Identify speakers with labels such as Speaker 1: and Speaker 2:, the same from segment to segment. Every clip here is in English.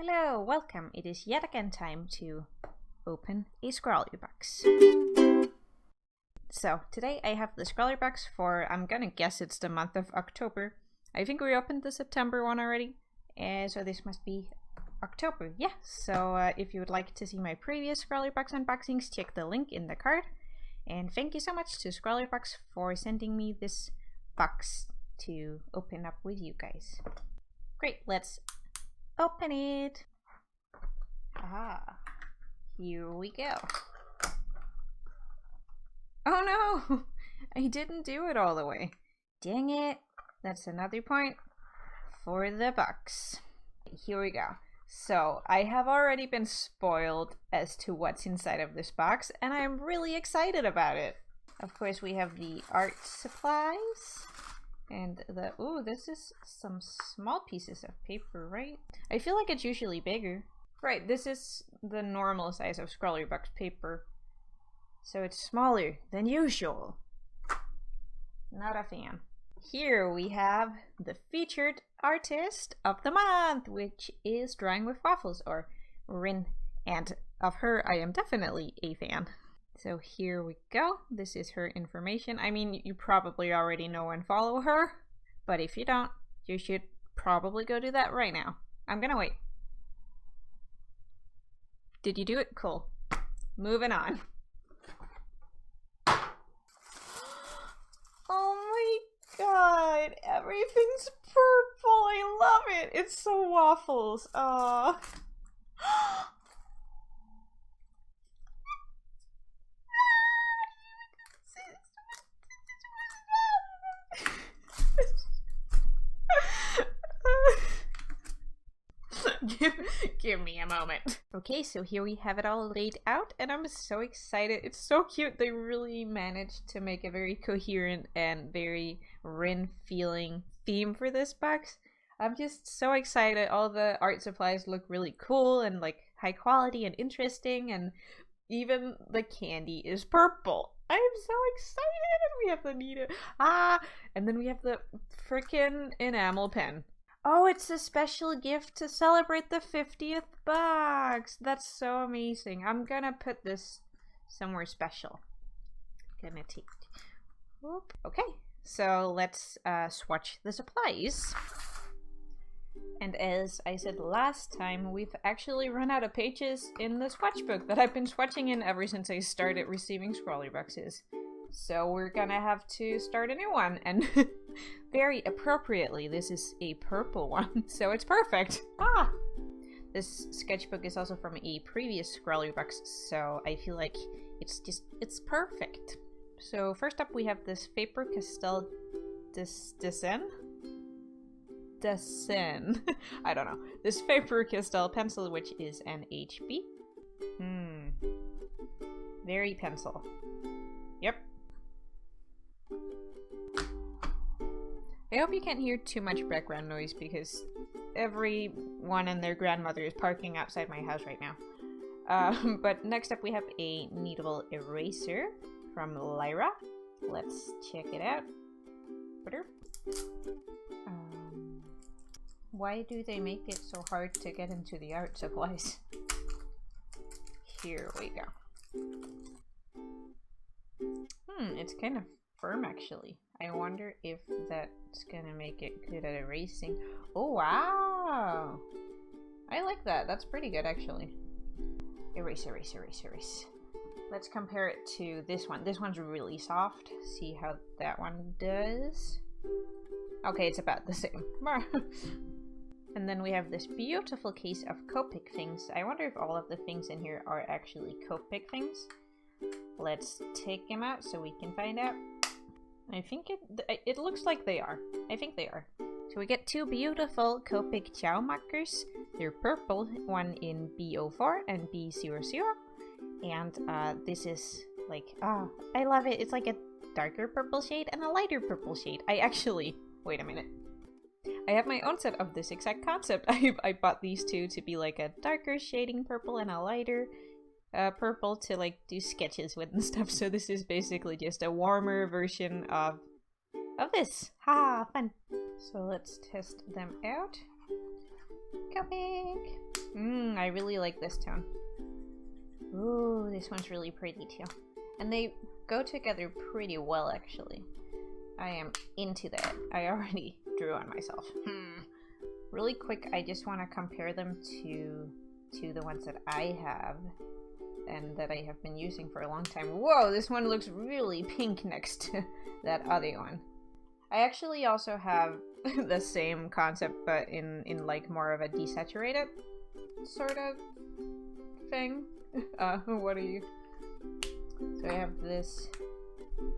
Speaker 1: Hello, welcome. It is yet again time to open a Scrawlr Box. So today I have the Scrawlr Box for, I'm gonna guess it's the month of October. I think we opened the September one already, so this must be October. Yeah, so if you would like to see my previous Scrawlr Box unboxings, check the link in the card. And thank you so much to Scrawlr Box for sending me this box to open up with you guys. Great, let's open it. Ah, here we go. Oh no, I didn't do it all the way. Dang it. That's another point for the box. Here we go. So I have already been spoiled as to what's inside of this box, and I'm really excited about it. Of course, we have the art supplies. And the, ooh, this is some small pieces of paper, right? I feel like it's usually bigger. Right, this is the normal size of Scrawlr Box paper. So it's smaller than usual. Not a fan. Here we have the featured artist of the month, which is Drawing Wiff Waffles, or Rin. And of her, I am definitely a fan. So here we go. This is her information. I mean, you probably already know and follow her, but if you don't, you should probably go do that right now. I'm gonna wait. Did you do it? Cool. Moving on. Oh my god, everything's purple. I love it. It's so waffles. Give me a moment. Okay, so here we have it all laid out, and I'm so excited. It's so cute. They really managed to make a very coherent and very Rin feeling theme for this box. I'm just so excited. All the art supplies look really cool and like high quality and interesting, and even the candy is purple. I am so excited. And we have the Nita. And then we have the frickin' enamel pen. Oh, it's a special gift to celebrate the 50th box. That's so amazing. I'm gonna put this somewhere special. Gonna take. Whoop. Okay, so let's swatch the supplies. And as I said last time, we've actually run out of pages in the swatch book that I've been swatching in ever since I started receiving Scrawlr Boxes. So we're gonna have to start a new one, and very appropriately, this is a purple one, so it's perfect. This sketchbook is also from a previous Scrawlr Box, so I feel like it's perfect. So first up we have this Faber-Castell Dessin? I don't know. This Faber-Castell pencil, which is an HB. Very pencil. Yep. I hope you can't hear too much background noise because everyone and their grandmother is parking outside my house right now. But next up we have a kneadable eraser from Lyra. Let's check it out. Why do they make it so hard to get into the art supplies? Here we go. It's kind of firm actually. I wonder if that's gonna make it good at erasing. Oh wow! I like that. That's pretty good actually. Erase, erase, erase, erase. Let's compare it to this one. This one's really soft. See how that one does. Okay, it's about the same. And then we have this beautiful case of Copic things. I wonder if all of the things in here are actually Copic things. Let's take them out so we can find out. I think it looks like they are. I think they are. So we get two beautiful Copic Chow markers. They're purple, one in B04 and B00. And this is like, I love it. It's like a darker purple shade and a lighter purple shade. Wait a minute. I have my own set of this exact concept. I bought these two to be like a darker shading purple and a lighter purple to like do sketches with and stuff. So this is basically just a warmer version of this. Ha, fun. So let's test them out. Copic. I really like this tone. Ooh, this one's really pretty too. And they go together pretty well, actually. I am into that. I already drew on myself. Really quick, I just want to compare them to the ones that I have and that I have been using for a long time. Whoa, this one looks really pink next to that other one. I actually also have the same concept, but in like more of a desaturated sort of thing. What are you? So I have this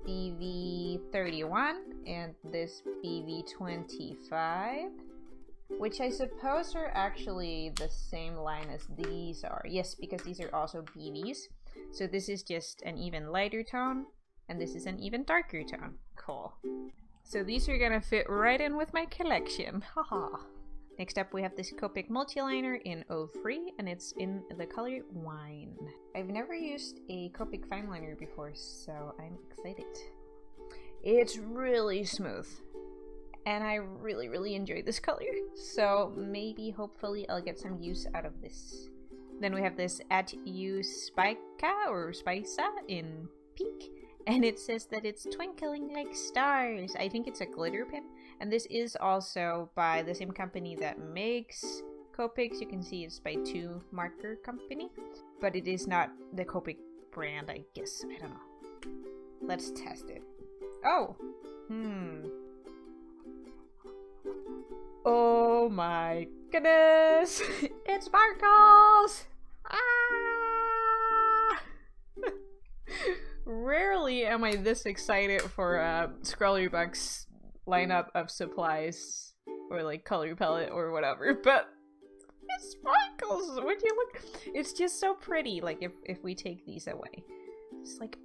Speaker 1: BV31 and this BV25, which I suppose are actually the same line as these are. Yes, because these are also BVs. So this is just an even lighter tone, and this is an even darker tone. Cool. So these are gonna fit right in with my collection. Haha. Next up we have this Copic multiliner in 03, and it's in the color Wine. I've never used a Copic fine liner before, so I'm excited. It's really smooth, and I really enjoy this color, so maybe hopefully I'll get some use out of this. Then we have this at you Spica or Spisa in pink, and it says that it's twinkling like stars. I think it's a glitter pen, and this is also by the same company that makes Copics. You can see it's by 2 Marker Company, but it is not the Copic brand, I guess. I don't know. Let's test it. Oh! Oh my goodness! It sparkles! Ah! Rarely am I this excited for a Scrawlr Box lineup of supplies or like color palette or whatever, but it sparkles! Would you look? It's just so pretty, like if we take these away. It's like,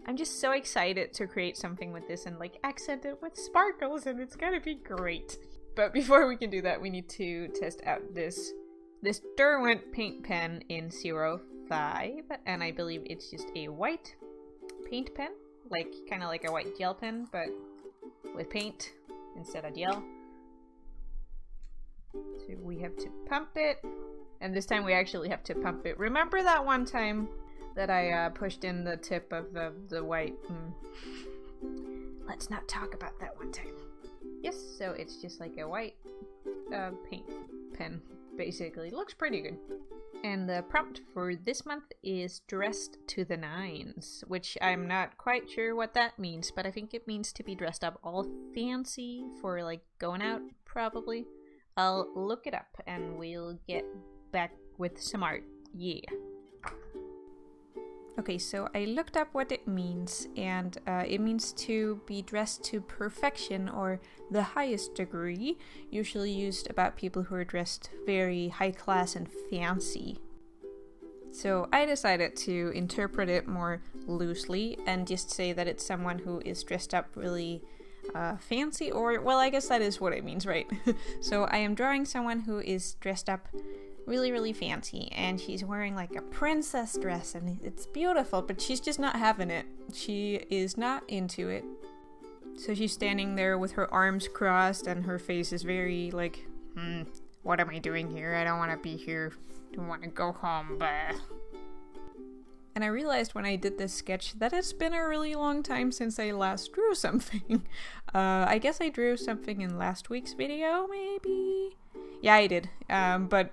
Speaker 1: I'm just so excited to create something with this and like accent it with sparkles, and it's gonna be great. But before we can do that, we need to test out this Derwent paint pen in 05, and I believe it's just a white paint pen, like kind of like a white gel pen, but with paint instead of gel. So we have to pump it, and this time we actually have to pump it. Remember that one time that I pushed in the tip of the white? Let's not talk about that one time. Yes, so it's just like a white paint pen, basically. Looks pretty good. And the prompt for this month is dressed to the nines, which I'm not quite sure what that means, but I think it means to be dressed up all fancy for like going out, probably. I'll look it up and we'll get back with some art. Yeah. Okay, so I looked up what it means, and it means to be dressed to perfection or the highest degree, usually used about people who are dressed very high class and fancy. So I decided to interpret it more loosely and just say that it's someone who is dressed up really fancy, or, well, I guess that is what it means, right? So I am drawing someone who is dressed up really fancy, and she's wearing like a princess dress, and it's beautiful, but she's just not having it. She is not into it. So she's standing there with her arms crossed, and her face is very like, what am I doing here? I don't want to be here. I don't want to go home, bah. And I realized when I did this sketch that it's been a really long time since I last drew something. I guess I drew something in last week's video, maybe? Yeah, I did. But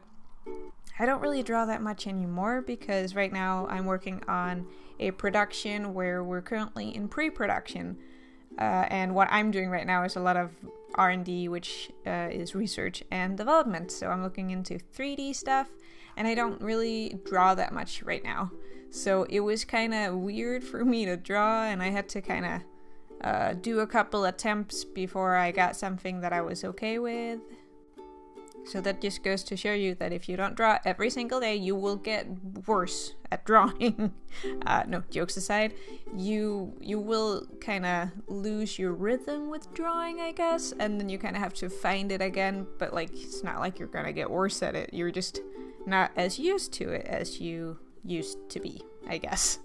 Speaker 1: I don't really draw that much anymore because right now I'm working on a production where we're currently in pre-production. And what I'm doing right now is a lot of R&D, which is research and development. So I'm looking into 3D stuff, and I don't really draw that much right now. So it was kind of weird for me to draw, and I had to kind of do a couple attempts before I got something that I was okay with. So that just goes to show you that if you don't draw every single day, you will get worse at drawing. No, jokes aside, you will kind of lose your rhythm with drawing, I guess, and then you kind of have to find it again, but like it's not like you're gonna get worse at it. You're just not as used to it as you used to be, I guess.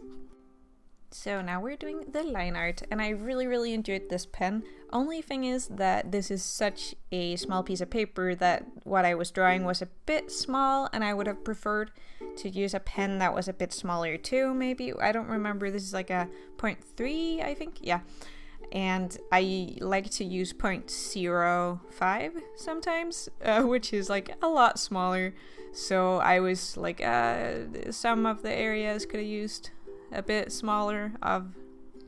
Speaker 1: So now we're doing the line art, and I really enjoyed this pen. Only thing is that this is such a small piece of paper that what I was drawing was a bit small, and I would have preferred to use a pen that was a bit smaller too, maybe. I don't remember, this is like a 0.3, I think, yeah. And I like to use 0.05 sometimes, which is like a lot smaller. So I was like, some of the areas could have used a bit smaller of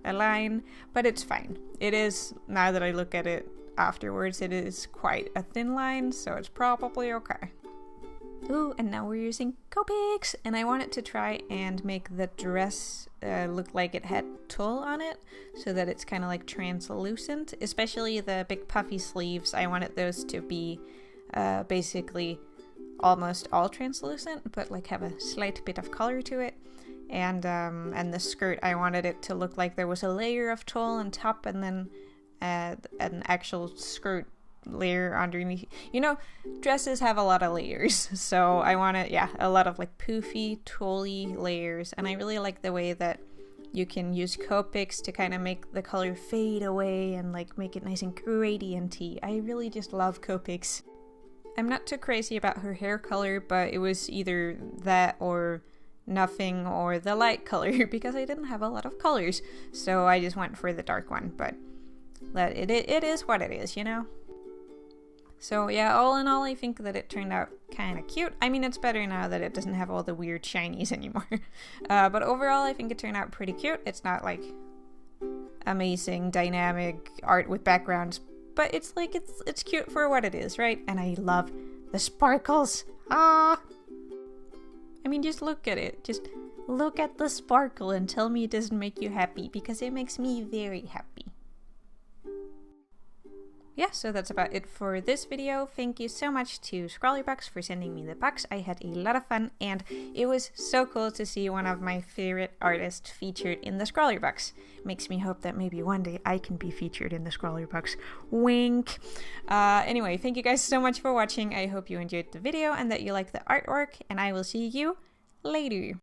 Speaker 1: a line, but it's fine. It is, now that I look at it afterwards, it is quite a thin line, so it's probably okay. Ooh, and now we're using Copics, and I wanted to try and make the dress look like it had tulle on it, so that it's kind of like translucent, especially the big puffy sleeves. I wanted those to be basically almost all translucent, but like have a slight bit of color to it. And the skirt, I wanted it to look like there was a layer of tulle on top, and then an actual skirt layer underneath. You know, dresses have a lot of layers, so I wanted, yeah, a lot of like poofy, tulle-y layers. And I really like the way that you can use Copics to kind of make the color fade away and like make it nice and gradienty. I really just love Copics. I'm not too crazy about her hair color, but it was either that or nothing or the light color because I didn't have a lot of colors, so I just went for the dark one. But it is what it is, you know? So yeah, all in all, I think that it turned out kind of cute. I mean, it's better now that it doesn't have all the weird shinies anymore. But overall, I think it turned out pretty cute. It's not like amazing dynamic art with backgrounds, but it's like it's cute for what it is, right? And I love the sparkles. Ah! I mean, just look at it. Just look at the sparkle and tell me it doesn't make you happy, because it makes me very happy. Yeah, so that's about it for this video. Thank you so much to Scrawlr Box for sending me the box. I had a lot of fun, and it was so cool to see one of my favorite artists featured in the Scrawlr Box. Makes me hope that maybe one day I can be featured in the Scrawlr Box. Wink! Anyway, thank you guys so much for watching. I hope you enjoyed the video and that you like the artwork, and I will see you later.